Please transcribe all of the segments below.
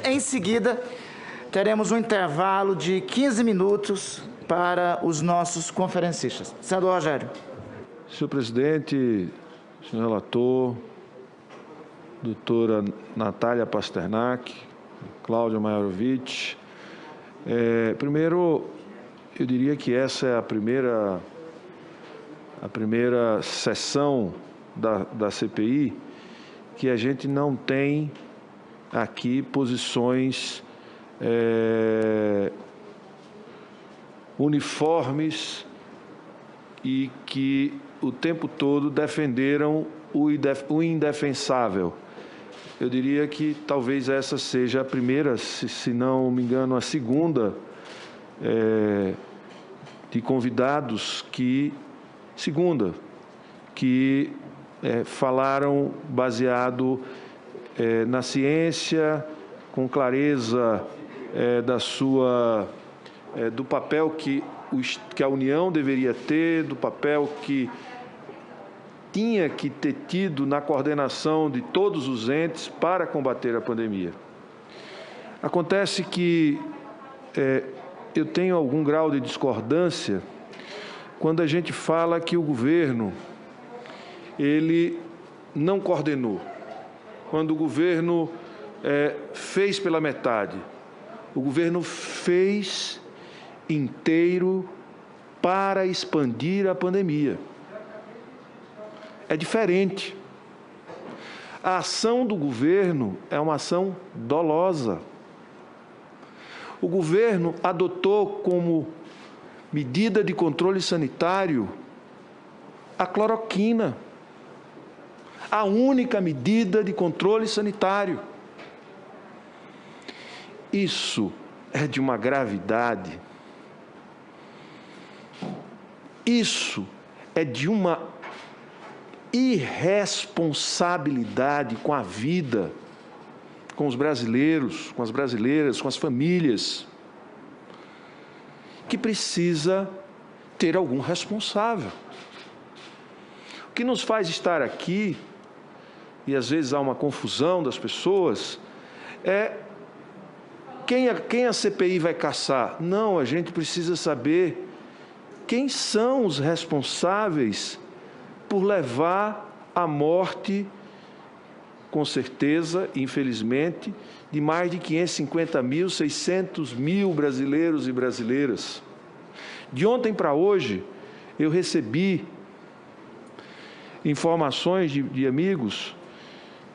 Em seguida, teremos um intervalo de 15 minutos para os nossos conferencistas. Senador Rogério. Senhor presidente, senhor relator, doutora Natália Pasternak, Cláudia Maierovitch. Primeiro, eu diria que essa é a primeira sessão da CPI que a gente não tem aqui posições uniformes e que o tempo todo defenderam o indefensável. Eu diria que talvez essa seja a primeira, se não me engano, a segunda de convidados que falaram baseado na ciência, com clareza do papel que a União deveria ter, do papel que tinha que ter tido na coordenação de todos os entes para combater a pandemia. Acontece que eu tenho algum grau de discordância quando a gente fala que o governo ele não coordenou, quando o governo fez pela metade. O governo fez inteiro para expandir a pandemia. É diferente. A ação do governo é uma ação dolosa. O governo adotou como medida de controle sanitário a cloroquina, a única medida de controle sanitário. Isso é de uma gravidade, isso é de uma irresponsabilidade com a vida, com os brasileiros, com as brasileiras, com as famílias, que precisa ter algum responsável. O que nos faz estar aqui, e às vezes há uma confusão das pessoas, quem a CPI vai caçar? Não, a gente precisa saber quem são os responsáveis por levar à morte, com certeza, infelizmente, de mais de 550 mil, 600 mil brasileiros e brasileiras. De ontem para hoje, eu recebi informações de amigos,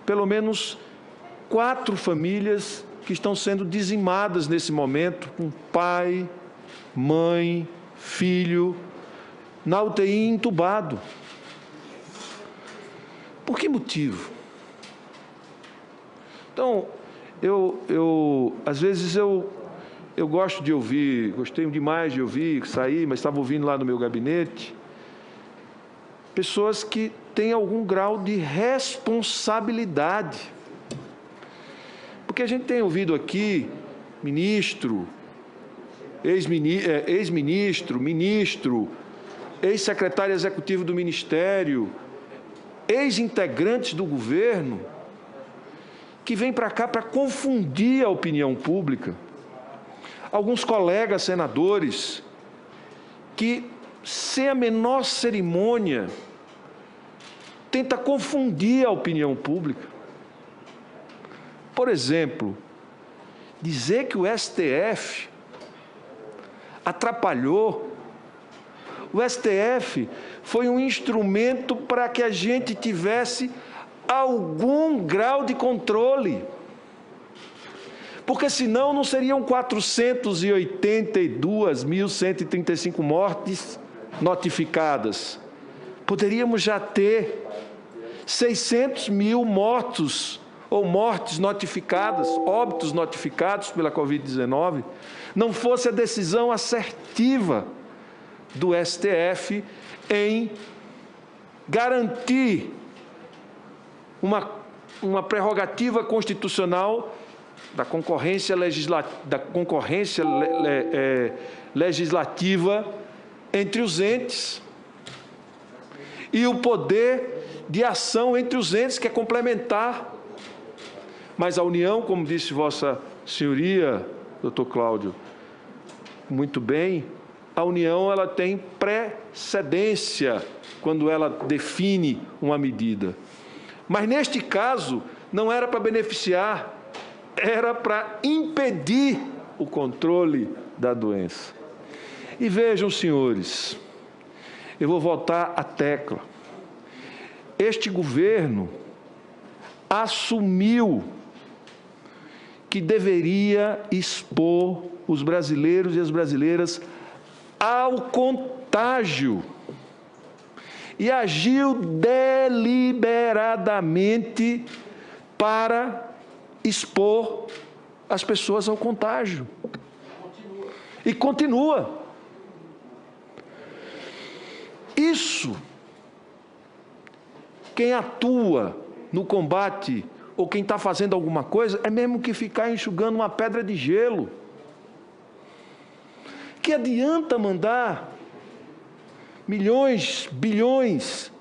pelo menos 4 famílias que estão sendo dizimadas nesse momento, com pai, mãe, filho, na UTI entubado. Por que motivo? Então, às vezes eu gosto de ouvir, gostei demais de ouvir, saí, mas estava ouvindo lá no meu gabinete, pessoas que têm algum grau de responsabilidade. Porque a gente tem ouvido aqui ministro, ex-ministro, ministro, ex-secretário executivo do Ministério, ex-integrantes do governo, que vêm para cá para confundir a opinião pública. Alguns colegas senadores que, sem a menor cerimônia, tenta confundir a opinião pública. Por exemplo, dizer que o STF atrapalhou. O STF foi um instrumento para que a gente tivesse algum grau de controle. Porque senão não seriam 482.135 mortes notificadas. Poderíamos já ter 600 mil mortos ou mortes notificadas, óbitos notificados pela Covid-19, não fosse a decisão assertiva do STF em garantir uma prerrogativa constitucional da concorrência legislativa entre os entes e o poder de ação entre os entes, que é complementar. Mas a união, como disse Vossa Senhoria, doutor Cláudio, muito bem, a união ela tem precedência quando ela define uma medida. Mas, neste caso, não era para beneficiar, era para impedir o controle da doença. E vejam, senhores, eu vou voltar à tecla. Este governo assumiu que deveria expor os brasileiros e as brasileiras ao contágio e agiu deliberadamente para expor as pessoas ao contágio. E continua. Isso, quem atua no combate ou quem está fazendo alguma coisa, é mesmo que ficar enxugando uma pedra de gelo. Que adianta mandar milhões, bilhões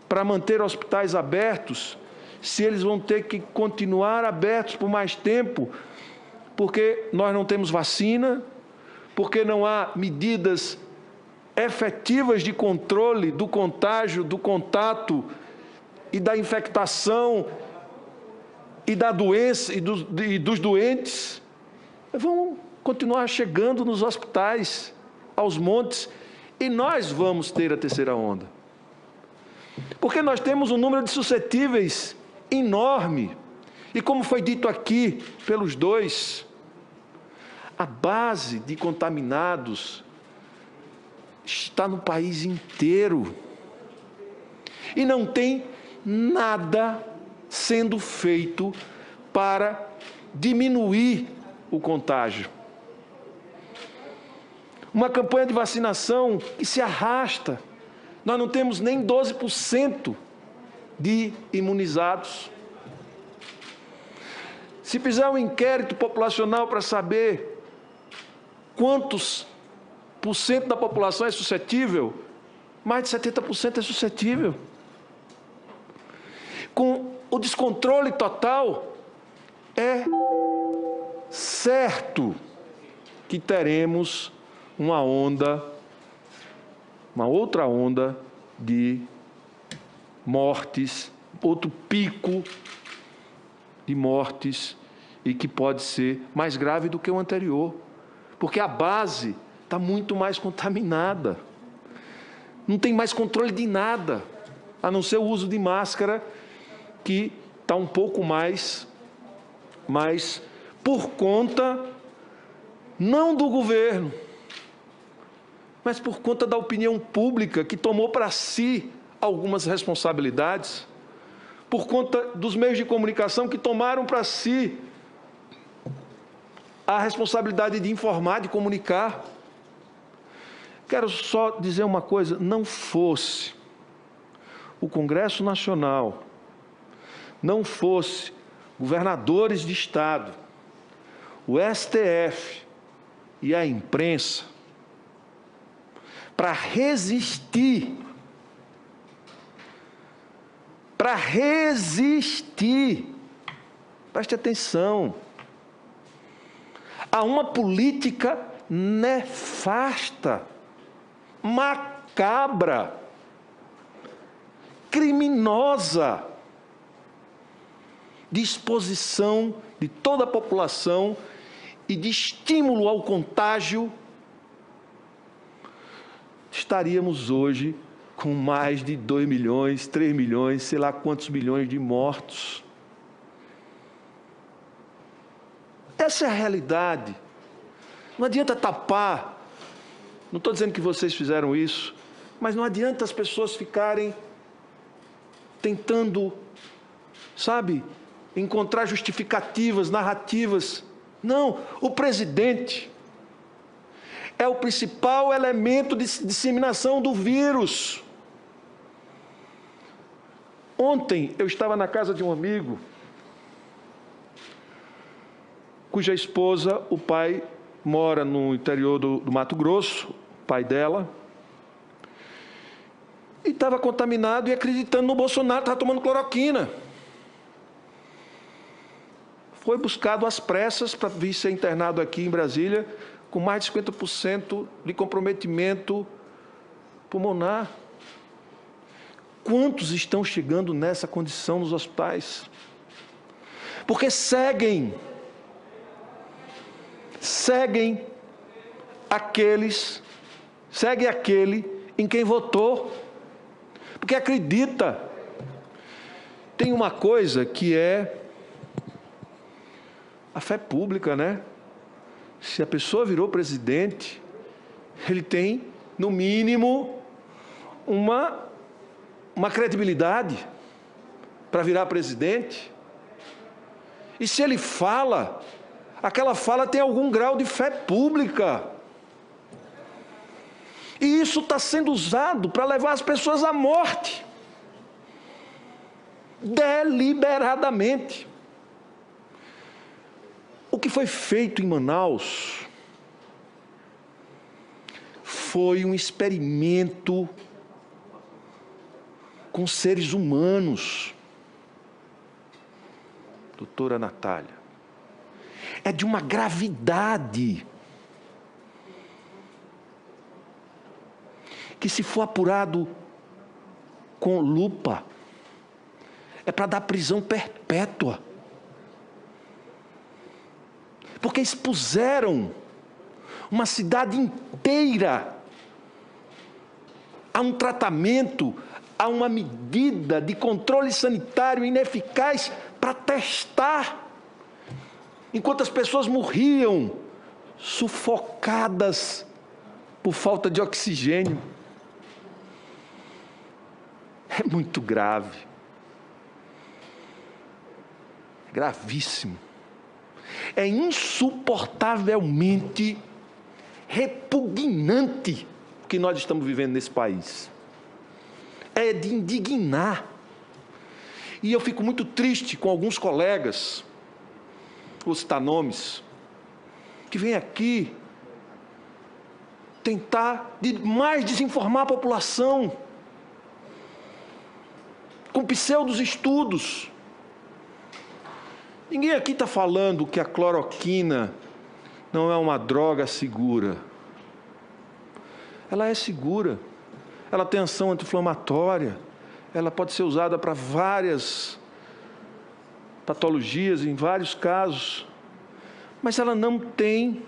para manter hospitais abertos, se eles vão ter que continuar abertos por mais tempo, porque nós não temos vacina, porque não há medidas efetivas de controle do contágio, do contato e da infectação e da doença e dos doentes, vão continuar chegando nos hospitais, aos montes, e nós vamos ter a terceira onda. Porque nós temos um número de suscetíveis enorme, e como foi dito aqui pelos dois, a base de contaminados está no país inteiro, e não tem nada sendo feito para diminuir o contágio. Uma campanha de vacinação que se arrasta. Nós não temos nem 12% de imunizados. Se fizer um inquérito populacional para saber quantos por cento da população é suscetível, mais de 70% é suscetível. Com o descontrole total, é certo que teremos uma outra onda de mortes, outro pico de mortes, e que pode ser mais grave do que o anterior, porque a base está muito mais contaminada. Não tem mais controle de nada, a não ser o uso de máscara, que está um pouco mais por conta, não do governo, mas por conta da opinião pública, que tomou para si algumas responsabilidades, por conta dos meios de comunicação que tomaram para si a responsabilidade de informar, de comunicar. Quero só dizer uma coisa: não fosse o Congresso Nacional, não fosse governadores de Estado, o STF e a imprensa, para resistir, preste atenção, a uma política nefasta, macabra, criminosa, de exposição de toda a população e de estímulo ao contágio, estaríamos hoje com mais de 2 milhões, 3 milhões, sei lá quantos milhões de mortos. Essa é a realidade. Não adianta tapar. Não estou dizendo que vocês fizeram isso, mas não adianta as pessoas ficarem tentando, encontrar justificativas, narrativas. Não, o presidente é o principal elemento de disseminação do vírus. Ontem eu estava na casa de um amigo, cuja esposa, o pai, mora no interior do Mato Grosso, o pai dela, e estava contaminado e acreditando no Bolsonaro, estava tomando cloroquina. foi buscado às pressas para vir ser internado aqui em Brasília, com mais de 50% de comprometimento pulmonar. Quantos estão chegando nessa condição nos hospitais? Porque seguem aquele em quem votou, porque acredita. Tem uma coisa que é a fé pública, né? Se a pessoa virou presidente, ele tem, no mínimo, uma credibilidade para virar presidente. E se ele fala, aquela fala tem algum grau de fé pública. E isso está sendo usado para levar as pessoas à morte. Deliberadamente. O que foi feito em Manaus foi um experimento com seres humanos. Doutora Natália, é de uma gravidade que, se for apurado com lupa, é para dar prisão perpétua. Porque expuseram uma cidade inteira a um tratamento, a uma medida de controle sanitário ineficaz para testar, enquanto as pessoas morriam sufocadas por falta de oxigênio. É muito grave. Gravíssimo. É insuportavelmente repugnante o que nós estamos vivendo nesse país. É de indignar. E eu fico muito triste com alguns colegas, vou citar nomes, que vêm aqui tentar mais desinformar a população, com pseudos estudos. Ninguém aqui está falando que a cloroquina não é uma droga segura. Ela é segura. Ela tem ação anti-inflamatória. Ela pode ser usada para várias patologias, em vários casos. Mas ela não tem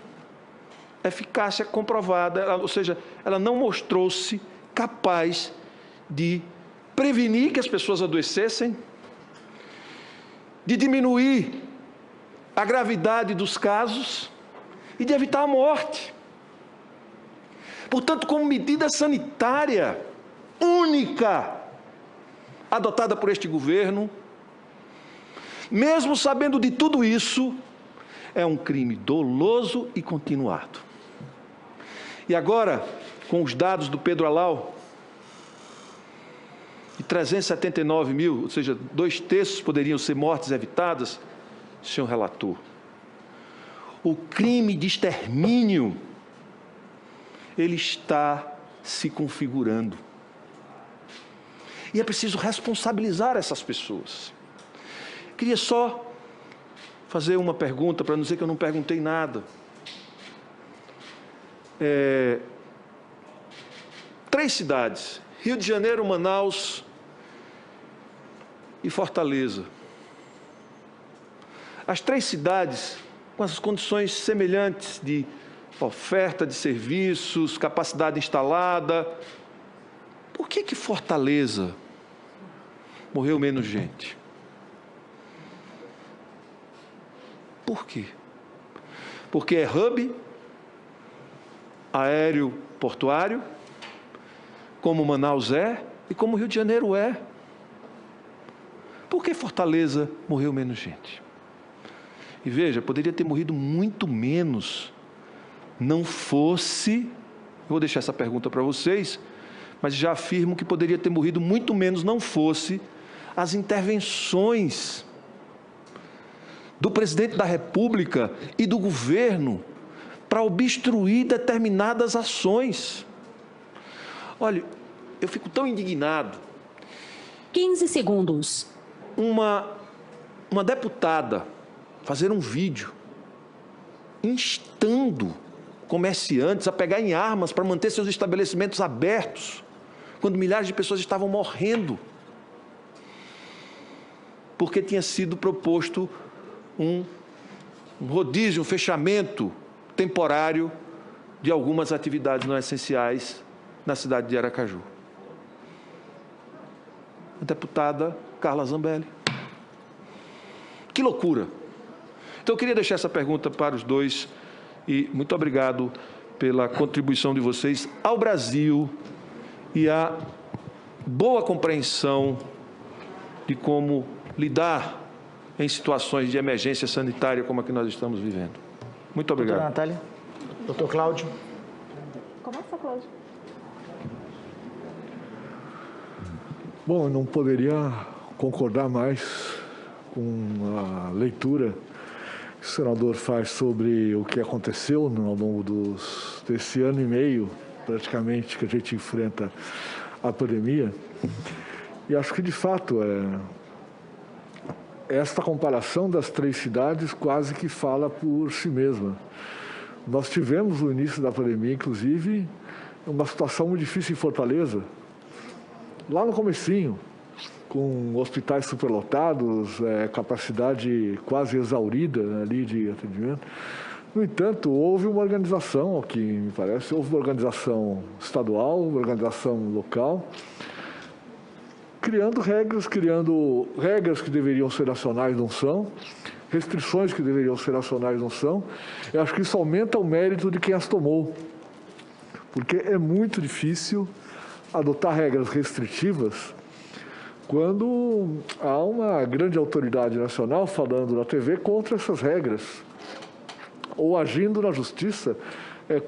eficácia comprovada. Ou seja, ela não mostrou-se capaz de prevenir que as pessoas adoecessem, de diminuir a gravidade dos casos e de evitar a morte. Portanto, como medida sanitária única adotada por este governo, mesmo sabendo de tudo isso, é um crime doloso e continuado. E agora, com os dados do Pedro Alau, de 379 mil, ou seja, 2/3 poderiam ser mortes evitadas, senhor relator. O crime de extermínio, ele está se configurando. E é preciso responsabilizar essas pessoas. Queria só fazer uma pergunta, para não dizer que eu não perguntei nada. 3 cidades, Rio de Janeiro, Manaus e Fortaleza. As 3 cidades com as condições semelhantes de oferta de serviços, capacidade instalada. Por que Fortaleza morreu menos gente? Por quê? Porque é hub aéreo portuário, como Manaus é e como Rio de Janeiro é. Por que Fortaleza morreu menos gente? E veja, poderia ter morrido muito menos, não fosse, vou deixar essa pergunta para vocês, mas já afirmo que poderia ter morrido muito menos, não fosse as intervenções do presidente da República e do governo para obstruir determinadas ações. Olha, eu fico tão indignado. 15 segundos. Uma deputada fazer um vídeo instando comerciantes a pegarem armas para manter seus estabelecimentos abertos, quando milhares de pessoas estavam morrendo, porque tinha sido proposto um rodízio, um fechamento temporário de algumas atividades não essenciais na cidade de Aracaju. A deputada Carla Zambelli. Que loucura! Então, eu queria deixar essa pergunta para os dois e muito obrigado pela contribuição de vocês ao Brasil e à boa compreensão de como lidar em situações de emergência sanitária como a que nós estamos vivendo. Muito obrigado. Doutora Natália. Doutor Cláudio. Começa, Cláudio. Bom, eu não poderia concordar mais com a leitura que o senador faz sobre o que aconteceu ao longo desse ano e meio, praticamente, que a gente enfrenta a pandemia. E acho que, de fato, esta comparação das 3 cidades quase que fala por si mesma. Nós tivemos, no início da pandemia, inclusive, uma situação muito difícil em Fortaleza, lá no comecinho, com hospitais superlotados, capacidade quase exaurida ali de atendimento. No entanto, houve uma organização, ao que me parece, houve uma organização estadual, uma organização local, criando regras que deveriam ser nacionais, não são, restrições que deveriam ser nacionais, não são. Eu acho que isso aumenta o mérito de quem as tomou, porque é muito difícil adotar regras restritivas quando há uma grande autoridade nacional falando na TV contra essas regras, ou agindo na justiça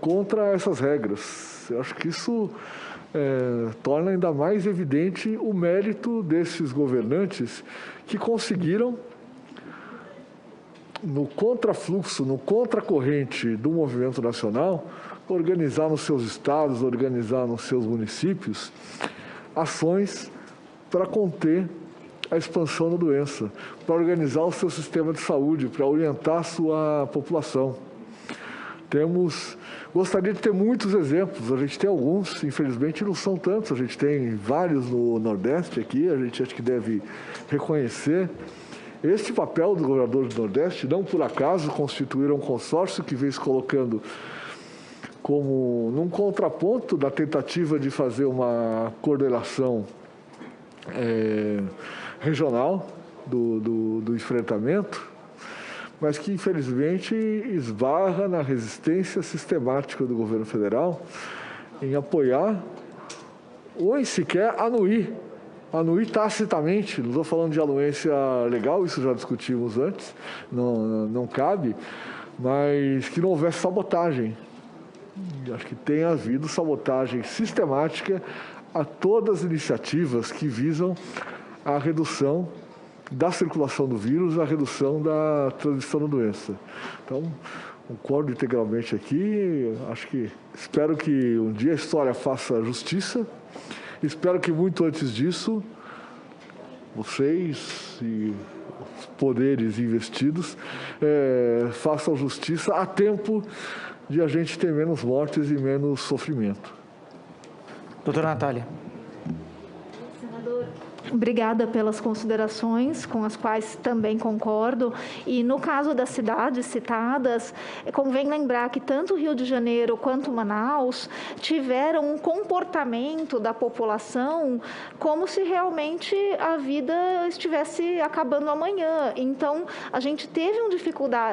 contra essas regras. Eu acho que isso torna ainda mais evidente o mérito desses governantes que conseguiram, no contrafluxo, no contracorrente do movimento nacional, organizar nos seus estados, organizar nos seus municípios ações para conter a expansão da doença, para organizar o seu sistema de saúde, para orientar a sua população. Gostaria de ter muitos exemplos, a gente tem alguns, infelizmente não são tantos, a gente tem vários no Nordeste aqui, a gente acho que deve reconhecer. Este papel dos governadores do Nordeste, não por acaso, constituíram um consórcio que vem se colocando como num contraponto da tentativa de fazer uma coordenação regional do enfrentamento, mas que, infelizmente, esbarra na resistência sistemática do governo federal em apoiar ou em sequer anuir tacitamente. Não estou falando de anuência legal, isso já discutimos antes, não cabe, mas que não houvesse sabotagem. Acho que tem havido sabotagem sistemática a todas as iniciativas que visam a redução da circulação do vírus, a redução da transmissão da doença. Então, concordo integralmente aqui, espero que um dia a história faça justiça, espero que muito antes disso, vocês e os poderes investidos façam justiça a tempo de a gente ter menos mortes e menos sofrimento. Doutora Natália. Senador, obrigada pelas considerações, com as quais também concordo. E no caso das cidades citadas, convém lembrar que tanto Rio de Janeiro quanto Manaus tiveram um comportamento da população como se realmente a vida estivesse acabando amanhã. Então, a gente teve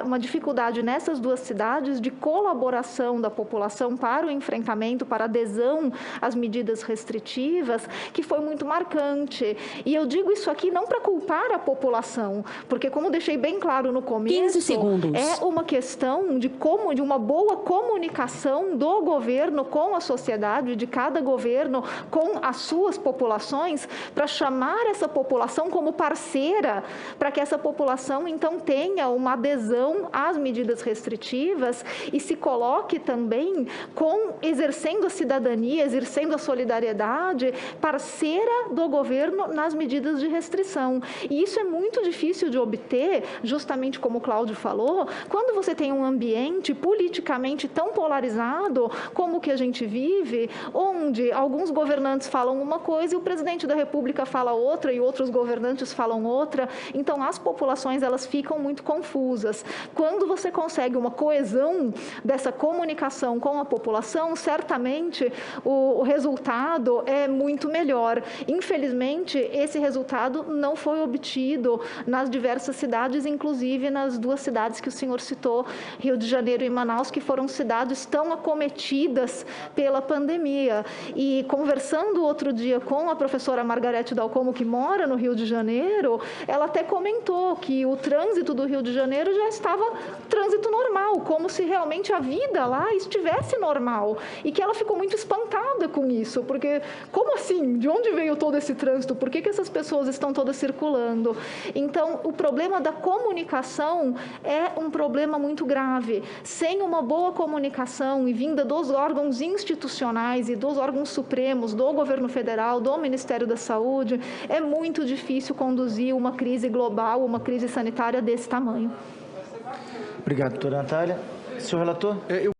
uma dificuldade nessas 2 cidades de colaboração da população para o enfrentamento, para a adesão às medidas restritivas, que foi muito marcante. E eu digo isso aqui não para culpar a população, porque, como deixei bem claro no começo, 15 segundos. É uma questão de uma boa comunicação do governo com a sociedade, de cada governo com as suas populações, para chamar essa população como parceira, para que essa população, então, tenha uma adesão às medidas restritivas e se coloque também exercendo a cidadania, exercendo a solidariedade, parceira do governo nas medidas de restrição. E isso é muito difícil de obter, justamente como o Cláudio falou, quando você tem um ambiente politicamente tão polarizado como o que a gente vive, onde alguns governantes falam uma coisa e o presidente da República fala outra e outros governantes falam outra. Então, as populações elas ficam muito confusas. Quando você consegue uma coesão dessa comunicação com a população, certamente o resultado é muito melhor. Infelizmente, esse resultado não foi obtido nas diversas cidades, inclusive nas duas cidades que o senhor citou, Rio de Janeiro e Manaus, que foram cidades tão acometidas pela pandemia. E conversando outro dia com a professora Margarete Dalcomo, que mora no Rio de Janeiro, ela até comentou que o trânsito do Rio de Janeiro já estava trânsito normal, como se realmente a vida lá estivesse normal. E que ela ficou muito espantada com isso, porque como assim? De onde veio todo esse trânsito? Por que essas pessoas estão todas circulando? Então, o problema da comunicação é um problema muito grave. Sem uma boa comunicação e vinda dos órgãos institucionais e dos órgãos supremos, do governo federal, do Ministério da Saúde, é muito difícil conduzir uma crise global, uma crise sanitária desse tamanho. Obrigado, doutora Natália. Senhor relator?